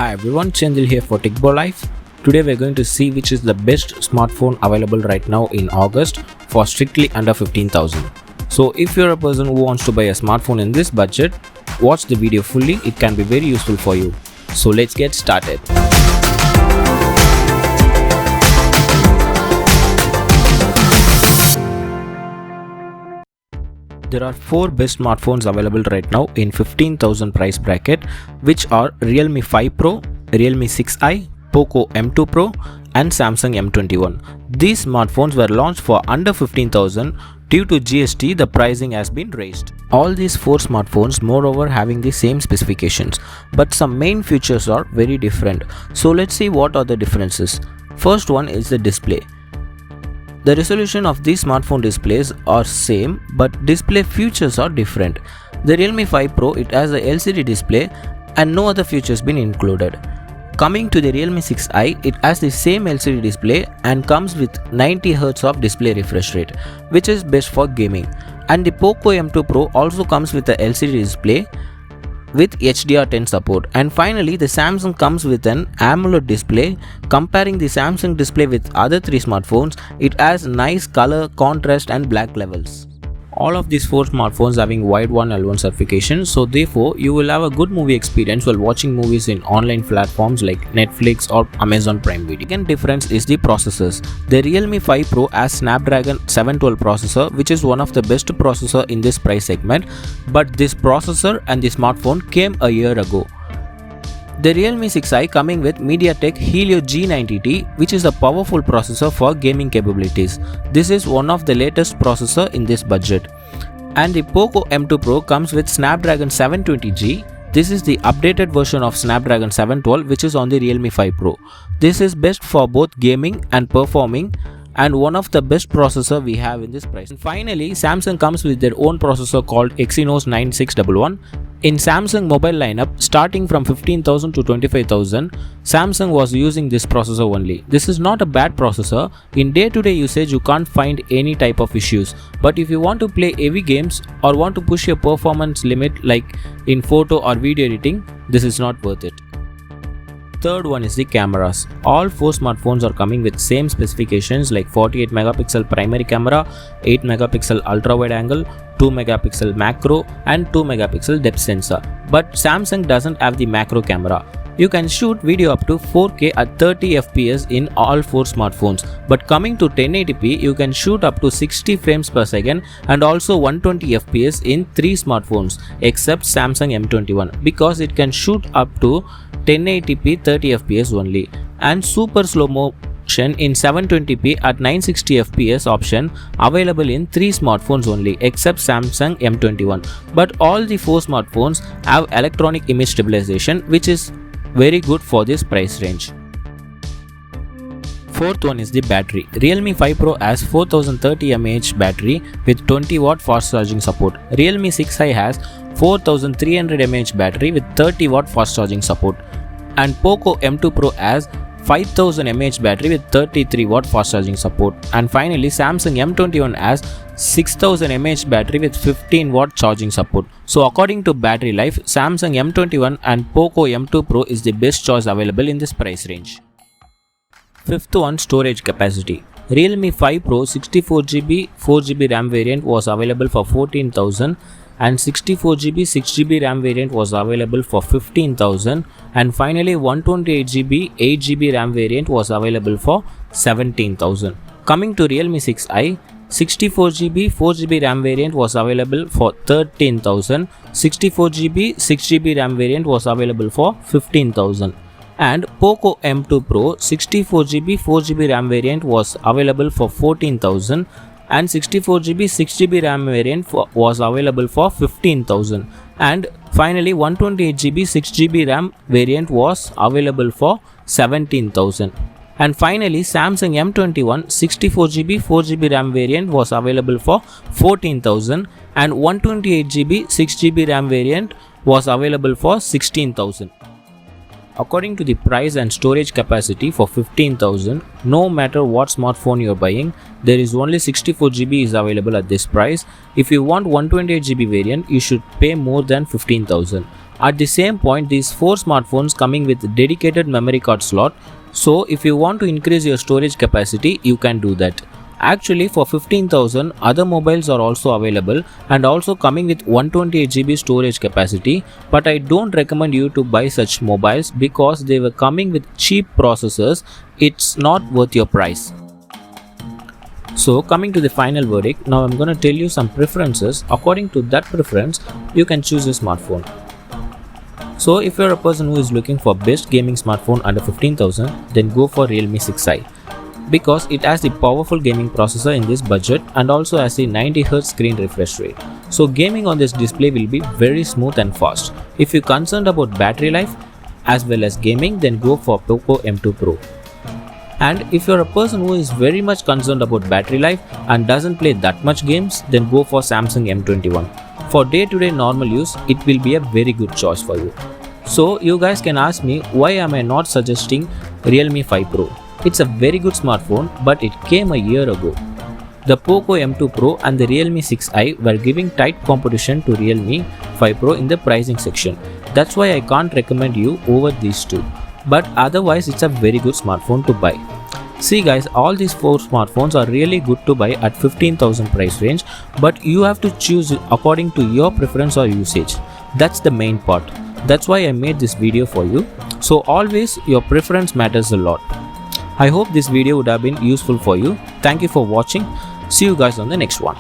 Hi everyone, Chandil here for TechBo Life. Today we're going to see which is the best smartphone available right now in August for strictly under 15,000. So if you're a person who wants to buy a smartphone in this budget, watch the video fully, it can be very useful for you. So let's get started. There are 4 best smartphones available right now in 15,000 price bracket, which are Realme 5 Pro, Realme 6i, Poco M2 Pro and Samsung M21. These smartphones were launched for under 15,000. Due to GST, the pricing has been raised. All these 4 smartphones moreover having the same specifications, but some main features are very different. So let's see what are the differences. First one is the display. The resolution of these smartphone displays are same, but display features are different. The Realme 5 Pro, it has a LCD display and no other features been included. Coming to the Realme 6i, it has the same LCD display and comes with 90Hz of display refresh rate, which is best for gaming. And the Poco M2 Pro also comes with a LCD display with HDR10 support. And finally, the Samsung comes with an AMOLED display. Comparing the Samsung display with other 3 smartphones, it has nice color, contrast and black levels. All of these 4 smartphones having wide L1 certification, so therefore you will have a good movie experience while watching movies in online platforms like Netflix or Amazon Prime Video. Second difference is the processors. The Realme 5 Pro has Snapdragon 712 processor, which is one of the best processor in this price segment, but this processor and the smartphone came a year ago. The Realme 6i coming with MediaTek Helio G90T, which is a powerful processor for gaming capabilities. This is one of the latest processor in this budget. And the Poco M2 Pro comes with Snapdragon 720G. This is the updated version of Snapdragon 712, which is on the Realme 5 Pro. This is best for both gaming and performing, and one of the best processor we have in this price. And finally, Samsung comes with their own processor called Exynos 9611. In Samsung mobile lineup, starting from 15,000 to 25,000, Samsung was using this processor only. This is not a bad processor. In day-to-day usage, you can't find any type of issues. But if you want to play heavy games or want to push your performance limit like in photo or video editing, this is not worth it. Third one is the cameras. All 4 smartphones are coming with same specifications like 48 megapixel primary camera, 8 megapixel ultra wide angle, 2 megapixel macro and 2 megapixel depth sensor. But Samsung doesn't have the macro camera. You can shoot video up to 4K at 30 FPS in all 4 smartphones. But coming to 1080p, you can shoot up to 60 frames per second and also 120 FPS in 3 smartphones except Samsung M21, because it can shoot up to 1080p 30 FPS only, and super slow motion in 720p at 960 FPS option available in 3 smartphones only except Samsung M21. But all the 4 smartphones have electronic image stabilization, which is very good for this price range. Fourth one is the battery. Realme 5 Pro has 4030 mAh battery with 20 watt fast charging support. Realme 6i has 4300 mAh battery with 30 watt fast charging support. And Poco M2 Pro has 5000 mAh battery with 33 watt fast charging support. And finally, Samsung M21 has 6000 mAh battery with 15 watt charging support. So according to battery life, Samsung M21 and Poco M2 Pro is the best choice available in this price range. Fifth one, storage capacity. Realme 5 Pro 64GB 4GB RAM variant was available for 14,000 and 64GB 6GB RAM variant was available for 15,000, and finally 128GB 8GB RAM variant was available for 17,000. Coming to Realme 6i, 64GB 4GB RAM variant was available for 13,000, 64GB 6GB RAM variant was available for 15,000. And Poco M2 Pro 64GB 4GB RAM variant was available for 14,000 and 64GB 6GB RAM variant was available for 15,000. And finally 128GB 6GB RAM variant was available for 17,000. And finally, Samsung M21 64GB 4GB RAM variant was available for 14,000 and 128GB 6GB RAM variant was available for 16,000. According to the price and storage capacity for 15,000, no matter what smartphone you are buying, there is only 64GB is available at this price. If you want 128GB variant, you should pay more than 15,000. At the same point, these 4 smartphones coming with dedicated memory card slot, so if you want to increase your storage capacity, you can do that. Actually, for 15,000, other mobiles are also available and also coming with 128GB storage capacity, but I don't recommend you to buy such mobiles because they were coming with cheap processors. It's not worth your price. So coming to the final verdict, now I'm gonna tell you some preferences. According to that preference, you can choose a smartphone. So if you're a person who is looking for best gaming smartphone under 15,000, then go for Realme 6i. Because it has the powerful gaming processor in this budget and also has a 90Hz screen refresh rate. So gaming on this display will be very smooth and fast. If you're concerned about battery life as well as gaming, then go for Poco M2 Pro. And if you're a person who is very much concerned about battery life and doesn't play that much games, then go for Samsung M21. For day-to-day normal use, it will be a very good choice for you. So you guys can ask me, why am I not suggesting Realme 5 Pro? It's a very good smartphone, but it came a year ago. The Poco M2 Pro and the Realme 6i were giving tight competition to Realme 5 Pro in the pricing section. That's why I can't recommend you over these two. But otherwise, it's a very good smartphone to buy. See guys, all these 4 smartphones are really good to buy at 15,000 price range, but you have to choose according to your preference or usage. That's the main part. That's why I made this video for you. So always your preference matters a lot. I hope this video would have been useful for you. Thank you for watching. See you guys on the next one.